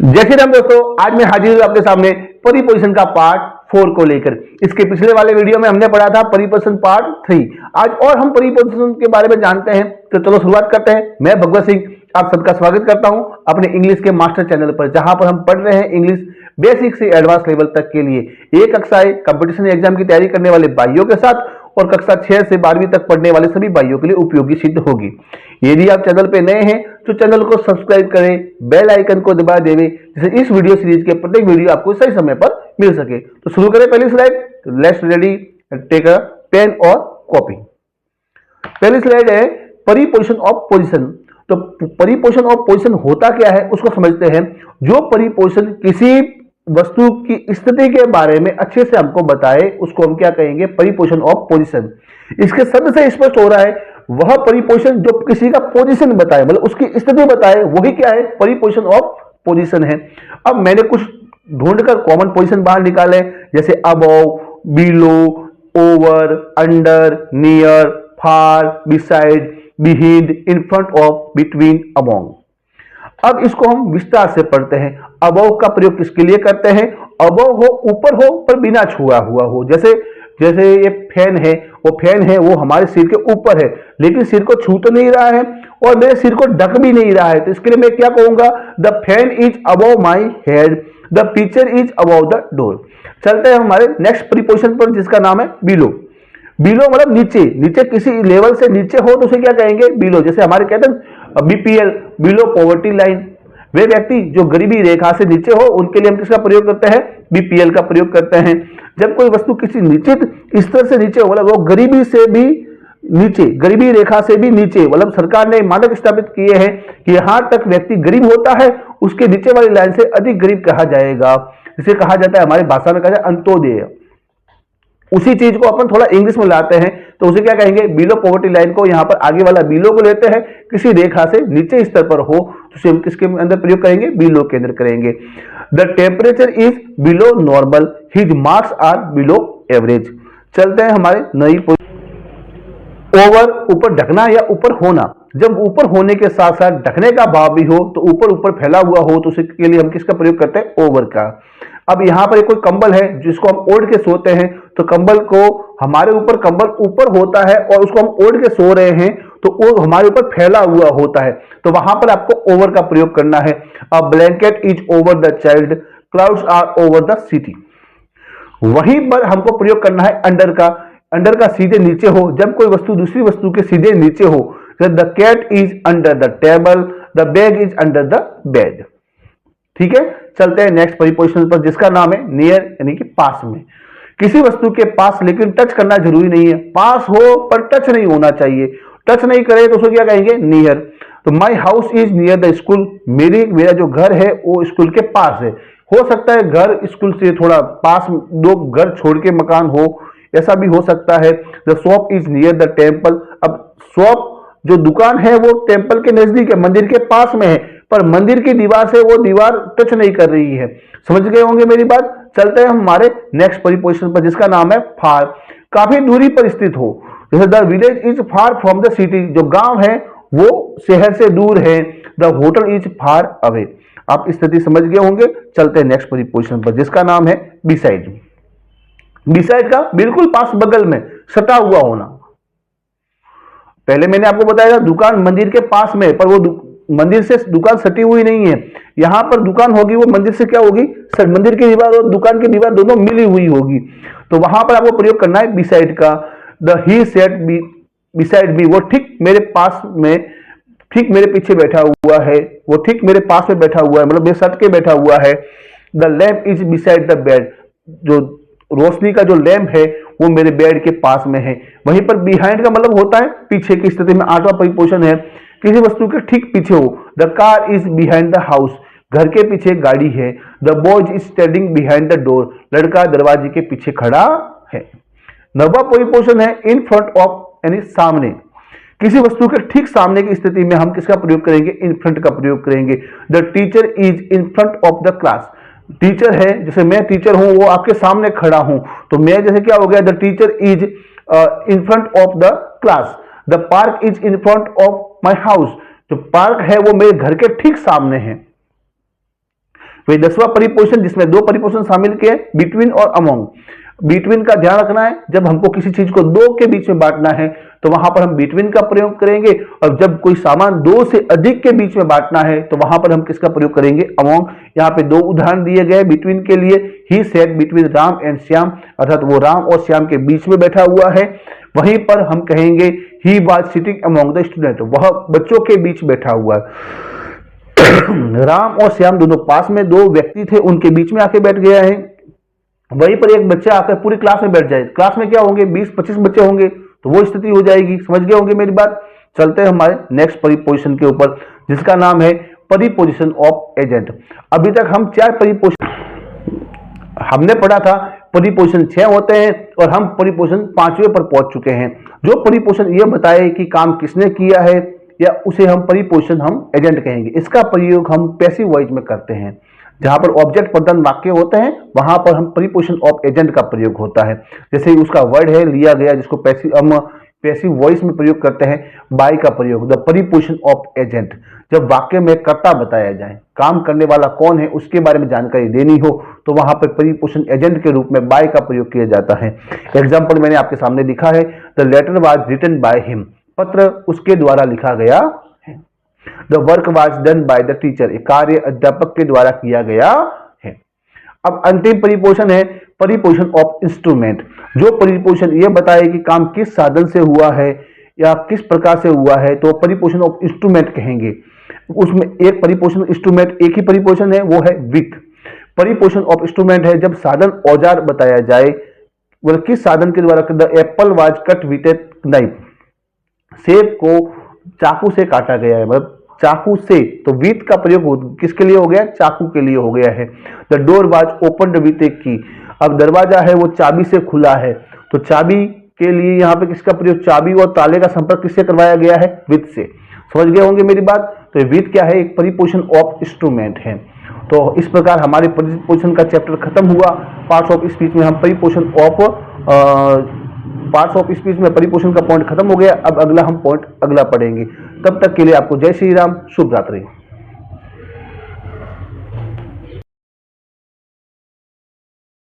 जय श्री राम दोस्तों, आज मैं हाजिर हूं आपके सामने परिपोजिशन का पार्ट 4 को लेकर। इसके पिछले वाले वीडियो में हमने पढ़ा था परिपोजिशन पार्ट 3। आज और हम परिपोजिशन के बारे में जानते हैं, तो चलो शुरुआत करते हैं। मैं भगवत सिंह आप सबका स्वागत करता हूं अपने इंग्लिश के मास्टर चैनल पर, जहां पर हम पढ़ रहे हैं इंग्लिश बेसिक से एडवांस लेवल तक के लिए एक कक्षाएं कंपटीशन एग्जाम की तैयारी करने वाले भाइयों के साथ और कक्षा 6 से 12वीं तक पढ़ने वाले सभी भाइयों के लिए उपयोगी सिद्ध होगी। यदि आप चैनल पे नए हैं तो चैनल को सब्सक्राइब करें, बेल आइकन को दबा देवें, जिससे इस वीडियो सीरीज के प्रत्येक वीडियो आपको सही समय पर मिल सके। तो शुरू करें पहली slide. Let's ready, take a pen और कॉपी। पहली स्लाइड है परिपोजिशन ऑफ पोजीशन। तो परिपोजिशन ऑफ पोजीशन होता क्या है उसको समझते हैं। जो परिपोजिशन किसी वस्तु की स्थिति के बारे में अच्छे से हमको बताए उसको हम क्या कहेंगे, परिपोजिशन ऑफ पोजीशन। इसके शब्द से स्पष्ट हो रहा है वह परिपोजिशन जो किसी का पोजीशन बताए, मतलब उसकी स्थिति बताए, वही क्या है, परिपोजिशन ऑफ पोजीशन है। अब मैंने कुछ ढूंढकर कॉमन पोजीशन बाहर निकाले, जैसे above, below, over, under, near, far, beside, behind, in front of, between, among. अब इसको हम विस्तार से पढ़ते हैं। अबव का प्रयोग किसके लिए करते हैं? अबव हो, ऊपर हो पर बिना छुआ हुआ हो। जैसे जैसे ये फैन है, वो हमारे सिर के ऊपर है, लेकिन सिर को छू तो नहीं रहा है और मेरे सिर को ढक भी नहीं रहा है, तो इसके लिए मैं क्या कहूंगा, the fan is above my head, the picture is above the door. चलते हैं हमारे नेक्स्ट प्रीपोजिशन पर, जिसका नाम है बिलो। बिलो मतलब नीचे, नीचे किसी लेवल से नीचे हो तो उसे क्या कहेंगे, बिलो। जैसे हमारे कहते हैं बीपीएल, बिलो पॉवर्टी लाइन। वे व्यक्ति जो गरीबी रेखा से नीचे हो उनके लिए हम किसका प्रयोग करते हैं, बीपीएल का प्रयोग करते हैं। जब कोई वस्तु किसी निश्चित स्तर से नीचे हो, मतलब वो गरीबी से भी नीचे, गरीबी रेखा से भी नीचे, मतलब सरकार ने मानक स्थापित किए हैं कि यहां तक व्यक्ति गरीब होता है, उसके नीचे वाली लाइन से अधिक गरीब कहा जाएगा। जिसे कहा जाता है, हमारी भाषा में कहा जाता है अंत्योदय। उसी चीज को अपन थोड़ा इंग्लिश में लाते हैं तो उसे क्या कहेंगे, बिलो पॉवर्टी लाइन को। यहां पर आगे वाला बिलो को लेते हैं, किसी रेखा से नीचे स्तर पर हो तो उसे हम किसके अंदर प्रयोग करेंगे, बिलो के अंदर करेंगे। The temperature is below normal, his marks are below average. चलते हैं हमारे नई। ओवर, ऊपर ढकना या ऊपर होना। जब ऊपर होने के साथ साथ ढकने का भाव भी हो, तो ऊपर ऊपर फैला हुआ हो, तो उसके लिए हम किसका प्रयोग करते हैं, ओवर का। अब यहां पर एक कोई कंबल है जिसको हम ओढ़ के सोते हैं, तो कंबल को हमारे ऊपर, कंबल ऊपर होता है और उसको हम ओढ़ के सो रहे हैं तो वो हमारे ऊपर फैला हुआ होता है, तो वहां पर आपको ओवर का प्रयोग करना है। A blanket is over the child, clouds are over the city. वहीं पर हमको प्रयोग करना है अंडर का। अंडर का सीधे नीचे हो, जब कोई वस्तु दूसरी वस्तु के सीधे नीचे हो। The cat is under the table, the bag is under the bed. ठीक है, चलते हैं नेक्स्ट परिपोजिशन पर, जिसका नाम है नियर, यानी कि पास में। किसी वस्तु के पास, लेकिन टच करना जरूरी नहीं है, पास हो पर टच नहीं होना चाहिए। टच नहीं करे तो उसको क्या कहेंगे, नियर। तो my house is near the school, मेरा जो घर है वो स्कूल के पास है। हो सकता है घर स्कूल से थोड़ा पास, दो घर छोड़ के मकान हो, ऐसा भी हो सकता है। The shop is near the temple. अब शॉप जो दुकान है वो टेम्पल के नजदीक है, मंदिर के पास में है, पर मंदिर की दीवार से वो दीवार टच नहीं कर रही है। समझ गए होंगे मेरी बात। चलते हैं हमारे नेक्स्ट परिपोजिशन पर, जिसका नाम है फार। काफी दूरी पर स्थित हो, जैसे the village is far from the city, जो गांव है वो शहर से दूर है। The hotel is far away. आप स्थिति समझ गए होंगे। चलते हैं नेक्स्ट परिपोजिशन पर, जिसका नाम है बिसाइड। बिसाइड का बिल्कुल पास, बगल में, सटा हुआ होना। पहले मैंने आपको बताया था दुकान मंदिर के पास में, पर वो मंदिर से दुकान सटी हुई नहीं है। यहां पर दुकान होगी वो मंदिर से क्या होगी, मंदिर की दीवार और दुकान की दीवार दोनों मिली हुई होगी, तो वहां पर आपको प्रयोग करना है बिसाइड का। The he set beside me, वो ठीक मेरे पास में, ठीक मेरे पीछे बैठा हुआ है, वो ठीक मेरे पास में बैठा हुआ है, मतलब मेरे सट के बैठा हुआ है। The lamp is beside the bed, जो रोशनी का जो लैंप है वो मेरे बेड के पास में है। वहीं पर बिहाइंड का मतलब होता है पीछे की स्थिति में। 8वां परिपोजिशन है, किसी वस्तु के ठीक पीछे हो। The car is behind the house, घर के पीछे गाड़ी है। The boy is standing behind the door, लड़का दरवाजे के पीछे खड़ा है। 9वां परिपोजिशन है इन फ्रंट ऑफ, यानी सामने। किसी वस्तु के ठीक सामने की स्थिति में हम किसका प्रयोग करेंगे, इन फ्रंट का प्रयोग करेंगे। The teacher is in front of the class, teacher है, जैसे मैं टीचर हूं, वो आपके सामने खड़ा हूं, तो मैं जैसे क्या हो गया, the teacher is in front of the class. The park is in front of my house, जो पार्क है वो मेरे घर के ठीक सामने है। वही 10वां परिपोषण जिसमें 2 परिपोषण शामिल किए, बिटवीन और अमोंग। बिटवीन का ध्यान रखना है, जब हमको किसी चीज को 2 के बीच में बांटना है तो वहां पर हम बिटवीन का प्रयोग करेंगे, और जब कोई सामान 2 से अधिक के बीच में बांटना है तो वहां पर हम किसका प्रयोग करेंगे, अमोंग। यहाँ पे 2 उदाहरण दिए गए बिटवीन के लिए। He set between Ram and Shyam, अर्थात वो राम और श्याम के बीच में बैठा हुआ है। वहीं पर हम कहेंगे he was sitting among the student, वह बच्चों के बीच बैठा हुआ है। राम और श्याम दोनों पास में 2 व्यक्ति थे, उनके बीच में आके बैठ गया है। वहीं पर एक बच्चा आकर पूरी क्लास में बैठ जाए, क्लास में क्या होंगे, 20-25 बच्चे होंगे, तो वो स्थिति हो जाएगी। समझ गए होंगे मेरी बात। चलते हैं हमारे नेक्स्ट परिपोजिशन के ऊपर, जिसका नाम है परिपोजिशन ऑफ एजेंट। अभी तक हम 4 परिपोजिशन हमने पढ़ा था। परिपोजिशन 6 होते हैं और हम परिपोजिशन 5वें पर पहुंच चुके हैं। जो परिपोजिशन ये बताए कि काम किसने किया है, या उसे हम परिपोजिशन हम एजेंट कहेंगे। इसका प्रयोग हम पैसिव वॉइस में करते हैं। जहां पर ऑब्जेक्ट प्रधान वाक्य होते हैं वहां पर हम परिपोजिशन ऑफ एजेंट का प्रयोग होता है। जैसे उसका वर्ड है लिया गया, जिसको पैसिव वॉइस में प्रयोग करते हैं, बाय का प्रयोग, द परिपोजिशन ऑफ एजेंट। जब वाक्य में कर्ता बताया जाए, काम करने वाला कौन है उसके बारे में जानकारी देनी हो, तो वहां पर परिपोजिशन एजेंट के रूप में बाय का प्रयोग किया जाता है। एग्जाम्पल मैंने आपके सामने लिखा है, the letter was written by him, पत्र उसके द्वारा लिखा गया है। The work was done by the teacher, कार्य अध्यापक के द्वारा किया गया है। अब अंतिम परिपोजिशन है परिपोजिशन ऑफ इंस्ट्रूमेंट। जो परिपोजिशन ये बताए कि काम किस साधन से हुआ है या किस प्रकार से हुआ है, तो परिपोजिशन ऑफ इंस्ट्रूमेंट कहेंगे। उसमें एक परिपोजिशन इंस्ट्रूमेंट, एक ही परिपोजिशन है, वो है विथ। परिपोजिशन ऑफ इंस्ट्रूमेंट है जब साधन औजार बताया जाए, वो किस साधन के द्वारा, the Apple was cut with a knife, सेब को चाकू से काटा गया है, मतलब चाकू से, तो विथ का प्रयोग किसके लिए हो गया, चाकू के लिए हो गया है। The door was opened with a key, अब दरवाजा है वो चाबी से खुला है, तो चाबी के लिए यहाँ पे किसका प्रयोग, चाबी और ताले का संपर्क किससे करवाया गया है, विथ से। समझ गए होंगे मेरी बात। तो विथ क्या है, एक परिपोजिशन ऑफ इंस्ट्रूमेंट है। तो इस प्रकार हमारे परिपोजिशन का चैप्टर खत्म हुआ। पार्ट्स ऑफ स्पीच में हम परिपोजिशन ऑफ पार्ट्स ऑफ स्पीच में परिपोजिशन का पॉइंट खत्म हो गया। अब अगला हम पॉइंट अगला पढ़ेंगे। तब तक के लिए आपको जय श्री राम, शुभ रात्रि।